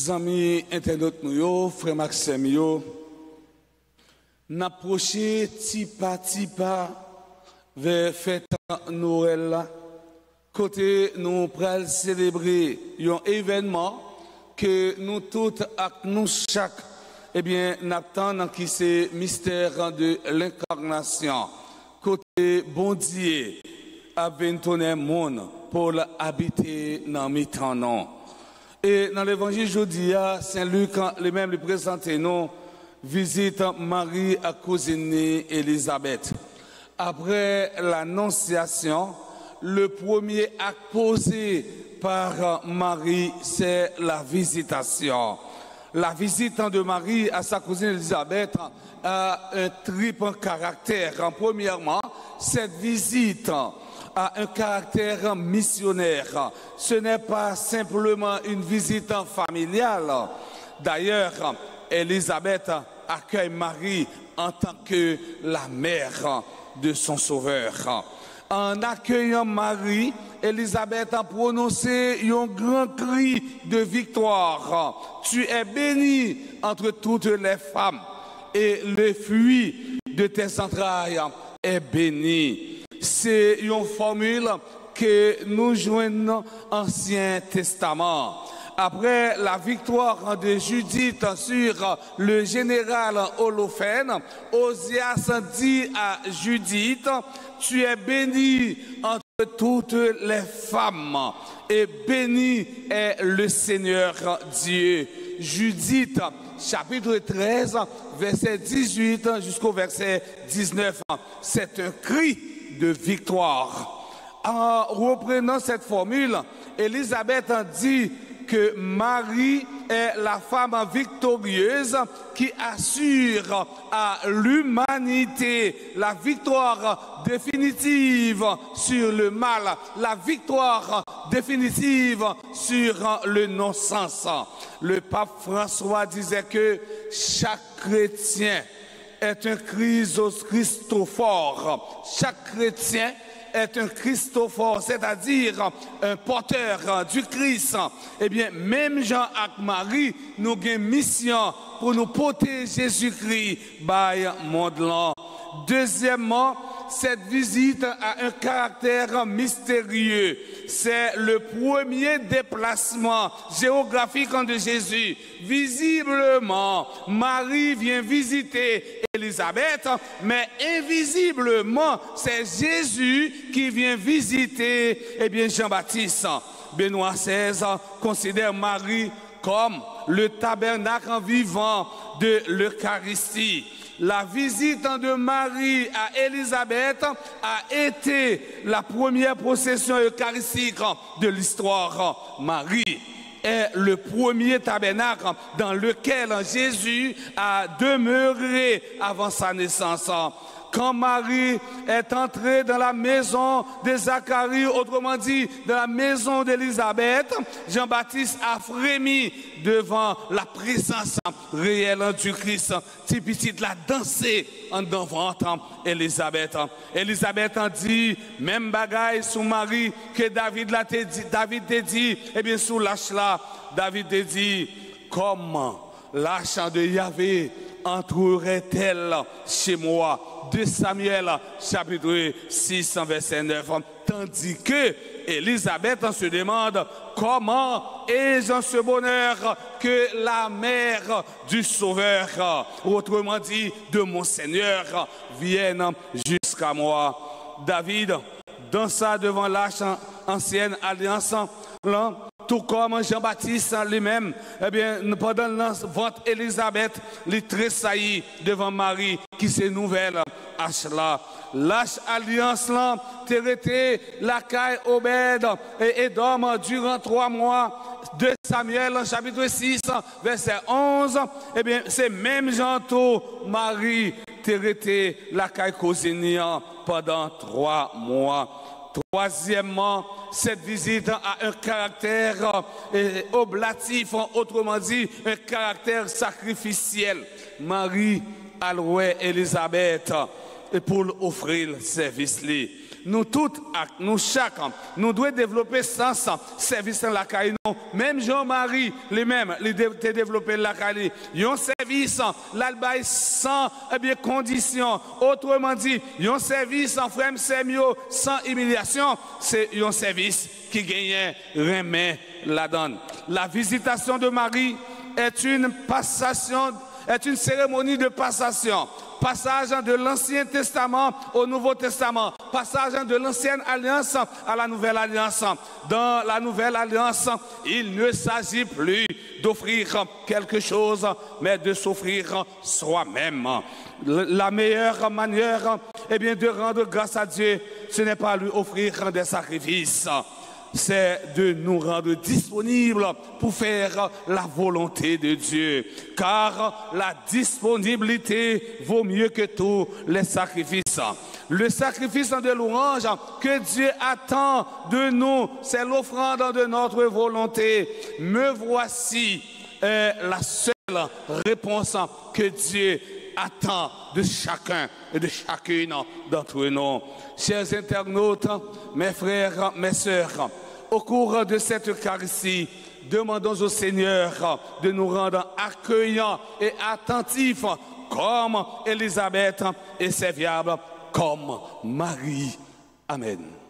Amis internautes nous, frère Maxime yo, n'approcher petit pas vers fête Noël côté nous pral célébrer un événement que nous toutes et nous chaque n'attendons qui c'est mystère de l'incarnation côté bon Dieu a venir monde pour habiter dans mi-temps non. Et dans l'évangile aujourd'hui, Saint Luc lui-même lui présente nous visite Marie à cousine Élisabeth. Après l'annonciation, le premier acte posé par Marie, c'est la visitation. La visite de Marie à sa cousine Élisabeth a un triple caractère. Premièrement, cette visite a un caractère missionnaire. Ce n'est pas simplement une visite familiale. D'ailleurs, Élisabeth accueille Marie en tant que la mère de son sauveur. En accueillant Marie, Élisabeth a prononcé un grand cri de victoire. Tu es bénie entre toutes les femmes et le fruit de tes entrailles est béni. C'est une formule que nous joignons dans l'Ancien Testament. Après la victoire de Judith sur le général Holophène, Osias dit à Judith, tu es bénie entre toutes les femmes et béni est le Seigneur Dieu. Judith, chapitre 13, verset 18 jusqu'au verset 19. C'est un cri de victoire. En reprenant cette formule, Élisabeth dit que Marie est la femme victorieuse qui assure à l'humanité la victoire définitive sur le mal, la victoire définitive sur le non-sens. Le pape François disait que chaque chrétien est un Christophore. Chaque chrétien est un Christophore, c'est-à-dire un porteur du Christ. Eh bien, même Jean et Marie, nous avons une mission pour nous porter Jésus-Christ par le monde. Deuxièmement, cette visite a un caractère mystérieux. C'est le premier déplacement géographique de Jésus. Visiblement, Marie vient visiter Élisabeth, mais invisiblement, c'est Jésus qui vient visiter Jean-Baptiste. Benoît XVI considère Marie comme le tabernacle vivant de l'Eucharistie. La visite de Marie à Élisabeth a été la première procession eucharistique de l'histoire. Marie est le premier tabernacle dans lequel Jésus a demeuré avant sa naissance. Quand Marie est entrée dans la maison de Zacharie, autrement dit, dans la maison d'Élisabeth, Jean-Baptiste a frémi devant la présence réelle du Christ. Petit l'a dansé en devant Élisabeth. Élisabeth a dit, même bagaille sous Marie que David t'a dit, eh bien sous l'âge là, David t'a dit, comment l'âge de Yahvé entrerait-elle chez moi? 2 Samuel, chapitre 6, verset 9. Tandis que Élisabeth se demande comment ai-je ce bonheur que la mère du Sauveur, autrement dit de mon Seigneur, vienne jusqu'à moi. David dansa devant l'arche ancienne alliance, tout comme Jean-Baptiste lui-même, eh bien, pendant l'envente Élisabeth, il tressaillit devant Marie, qui s'est nouvelle hache là. L'âge alliance là, t'es la caille Obed et Édom durant 3 mois. 2 Samuel, chapitre 6, verset 11. Eh bien, c'est même Jean-To, Marie, t'es la caille Cosinia pendant 3 mois. Troisièmement, cette visite a un caractère oblatif, autrement dit, un caractère sacrificiel. Marie a loué Élisabeth pour offrir le service. nous tous, nous chacun, nous devons développer sens service dans la caille. Même Jean-Marie, lui-même, il a développé la caille. Un service, l'albaï sans condition. Autrement dit, un service en frère Semio sans humiliation, c'est un service qui gagne remet la donne. La visitation de Marie est une passation, est une cérémonie de passation. Passage de l'Ancien Testament au Nouveau Testament. Passage de l'Ancienne Alliance à la Nouvelle Alliance. Dans la Nouvelle Alliance, il ne s'agit plus d'offrir quelque chose, mais de s'offrir soi-même. La meilleure manière, de rendre grâce à Dieu, ce n'est pas lui offrir des sacrifices. C'est de nous rendre disponibles pour faire la volonté de Dieu. Car la disponibilité vaut mieux que tous les sacrifices. Le sacrifice de louange que Dieu attend de nous, c'est l'offrande de notre volonté. Me voici la seule réponse que Dieu attend de chacun et de chacune d'entre nous. Chers internautes, mes frères, mes sœurs, au cours de cette Eucharistie, demandons au Seigneur de nous rendre accueillants et attentifs comme Élisabeth et serviables comme Marie. Amen.